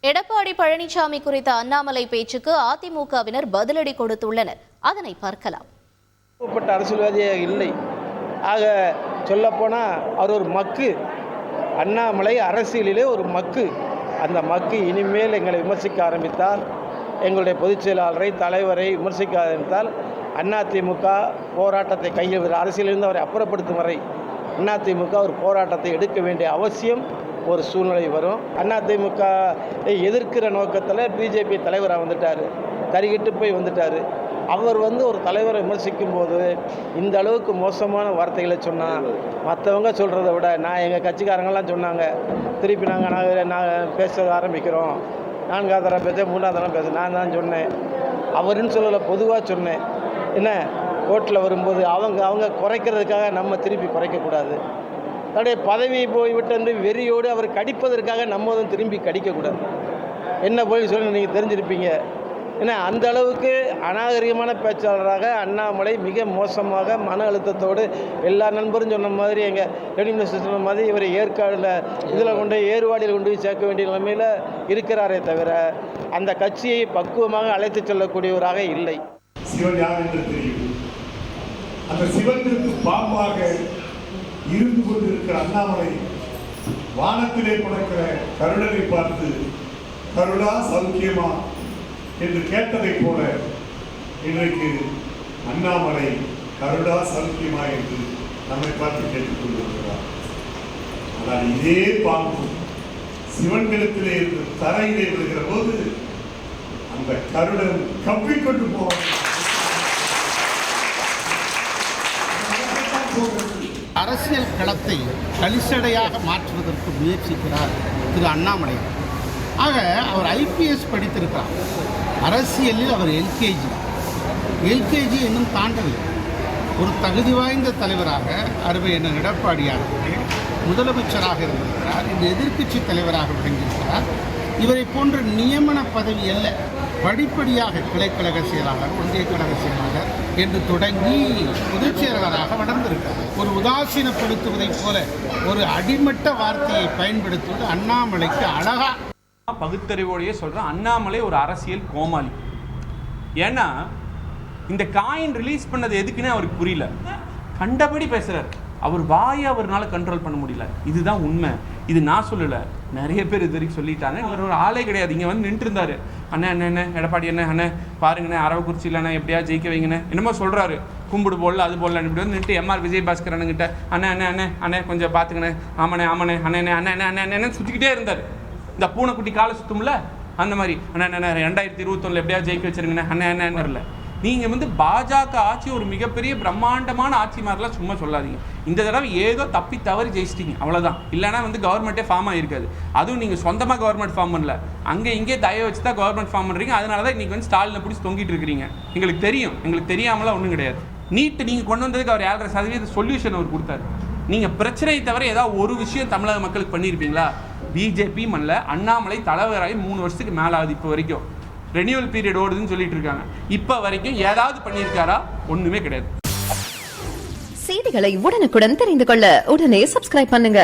எடப்பாடி பழனிசாமி குறித்த அண்ணாமலை பேச்சுக்கு அதிமுகவினர் பதிலடி கொடுத்துள்ளனர். அதனை பார்க்கலாம். அரசியல்வாதியே இல்லை. ஆக சொல்லப்போனால் அவர் ஒரு மக்கு. அண்ணாமலை அரசியலிலே ஒரு மக்கு. அந்த மக்கு இனிமேல் எங்களை விமர்சிக்க ஆரம்பித்தால், எங்களுடைய பொதுச் செயலாளரை தலைவரை விமர்சிக்க ஆரம்பித்தால், அதிமுக போராட்டத்தை கையில் அரசியலிருந்து அவரை அப்புறப்படுத்தும் வரை அதிமுக ஒரு போராட்டத்தை எடுக்க வேண்டிய அவசியம் ஒரு சூழ்நிலை வரும். அதிமுக எதிர்க்கிற நோக்கத்தில் பிஜேபி தலைவராக வந்துட்டார், தறிகிட்டு போய் வந்துட்டார். அவர் ஒரு தலைவரை விமர்சிக்கும் போது இந்த அளவுக்கு மோசமான வார்த்தைகளை சொன்னால், மற்றவங்க சொல்கிறத விட நான் எங்கள் கட்சிக்காரங்களாம் சொன்னாங்க, திருப்பி நாங்கள் பேச ஆரம்பிக்கிறோம், 4ஆவது தரம் பேச 3ஆவது தரம் பேச நான் தான் சொன்னேன், அவருன்னு சொல்லலை, பொதுவாக சொன்னேன். என்ன கோர்ட்டில் வரும்போது அவங்க குறைக்கிறதுக்காக நம்ம திருப்பி குறைக்கக்கூடாது. தன்னுடைய பதவி போய்விட்டு வெறியோடு அவர் கடிப்பதற்காக நம்ம திரும்பி கடிக்கக்கூடாது. என்ன போய் சொல்லி நீங்கள் தெரிஞ்சிருப்பீங்க. ஏன்னா அந்த அளவுக்கு அநாகரிகமான பேச்சாளராக அண்ணாமலை மிக மோசமாக மன அழுத்தத்தோடு எல்லா நண்பரும் சொன்ன மாதிரி, எங்கள் ரெடி மினிஸ்டர் சொன்ன மாதிரி, இவரை ஏற்காடில் இதில் கொண்டு ஏறுவாடியில் கொண்டு போய் சேர்க்க வேண்டிய நிலைமையில் இருக்கிறாரே தவிர அந்த கட்சியை பக்குவமாக அழைத்து செல்லக்கூடியவராக இல்லை. சிவன் யார் என்று தெரியும். அந்த சிவனுக்கு பாம்பாக இருந்து கொண்டிருக்கிற அண்ணாமலை வானத்திலே பறக்கிற கருடனை பார்த்து கருடா சௌக்கியமா என்று கேட்டதை போல இன்றைக்கு அண்ணாமலை கருடா சௌக்கியமா என்று நம்மை பார்த்து கேட்டுக் கொண்டிருக்கிறார். ஆனால் இதே பாம்பு சிவன்களத்திலே இருந்து தரையிலே விழுகிற போது அந்த கருடன் கவ்விக்கொண்டு போவார். அரசியல் களத்தை கலிசடையாக மாற்றுவதற்கு முயற்சிக்கிறார் திரு அண்ணாமலை. ஆக அவர் ஐபிஎஸ் படித்திருக்கிறார். அரசியலில் அவர் எல்கேஜி இன்னும் தாண்டவில்லை. ஒரு தகுதி வாய்ந்த தலைவராக அருமை என்ன எடப்பாடியார் முதலமைச்சராக இருந்திருக்கிறார், இந்த எதிர்க்கட்சி தலைவராக விளங்கியிருக்கிறார். இவரை போன்ற நியமன பதவி அல்ல, படிப்படியாக கிளைக்கழக செயலாளர், ஒன்றிய கழக செயலாளர் என்று தொடங்கி பொதுச் செயலாளராக வளர்ந்திருக்கிறார். ஒரு உதாசீனப்படுத்துவதைப் போல ஒரு அடிமட்ட வார்த்தையை பயன்படுத்துவது அண்ணாமலைக்கு அழகா பகுத்தறிவோடையே சொல்கிறேன். அண்ணாமலை ஒரு அரசியல் கோமாளி. ஏன்னா இந்த காயின் ரிலீஸ் பண்ணது எதுக்குன்னு அவருக்கு புரியல. கண்டபடி பேசுகிறார். அவர் வாயை அவரால் கண்ட்ரோல் பண்ண முடியல. இதுதான் உண்மை. இது நான் சொல்லலை, நிறைய பேர் இது வரைக்கும் சொல்லிட்டாங்க. இவர் ஒரு ஆளே கிடையாது. இங்கே நின்று இருந்தார். அண்ணே அண்ணே எடப்பாடி அண்ணே பாருங்கண்ணே, அரவக்குறிச்சி இல்லைண்ணே, எப்படியா ஜெயிக்க வைங்கண்ணே, என்னமோ சொல்கிறாரு. கும்பிடு போடல அது போடல இப்படி நின்று எம்ஆர் விஜயபாஸ்கர் அண்ணங்கிட்ட அண்ணே கொஞ்சம் பார்த்துங்கண்ணே, ஆமாண்ணே அண்ணே அண்ணே சுற்றிக்கிட்டே இருந்தார். இந்த பூனைக்குட்டி காலை சுற்றும்ல அந்த மாதிரி அண்ணே 2021 எப்படியா ஜெயிக்க வச்சிருங்கண்ணே அண்ணே இல்லை. நீங்கள் பாஜக ஆட்சி ஒரு மிகப்பெரிய பிரம்மாண்டமான ஆட்சி மாதிரிலாம் சும்மா சொல்லாதீங்க. இந்த தடவை ஏதோ தப்பி தவறி ஜெயிச்சிட்டிங்க, அவ்வளோதான். இல்லைனா கவர்மெண்ட்டே ஃபார்ம் ஆகிருக்காது. அதுவும் நீங்கள் சொந்தமாக கவர்மெண்ட் ஃபார்ம் பண்ணல, அங்கே இங்கே தயவு வச்சு தான் கவர்மெண்ட் ஃபார்ம் பண்ணுறீங்க. அதனால தான் இன்றைக்கி ஸ்டாலினை பிடிச்சி தொங்கிட்டு இருக்கிறீங்க. எங்களுக்கு தெரியும், எங்களுக்கு தெரியாமலாம் ஒன்றும் கிடையாது. நீட்டு நீங்கள் கொண்டு வந்ததுக்கு அவர் 7.5% சொல்யூஷன் அவர் கொடுத்தாரு. நீங்கள் பிரச்சனையை தவிர ஏதாவது ஒரு விஷயம் தமிழக மக்களுக்கு பண்ணியிருப்பீங்களா? பிஜேபி மண்ணில் அண்ணாமலை தலைவராகி 3 வருஷத்துக்கு மேலே ஆகுது. இப்போ வரைக்கும் ரெனியூவல் பீரியட் ஓடுதுன்னு சொல்லிட்டு இருக்காங்க. இப்போ வரைக்கும் ஏதாவது பண்ணியிருக்காரா? ஒன்றுமே கிடையாது. செய்திகளை உடனுக்குடன் தெரிந்து கொள்ள உடனே சப்ஸ்கிரைப் பண்ணுங்க.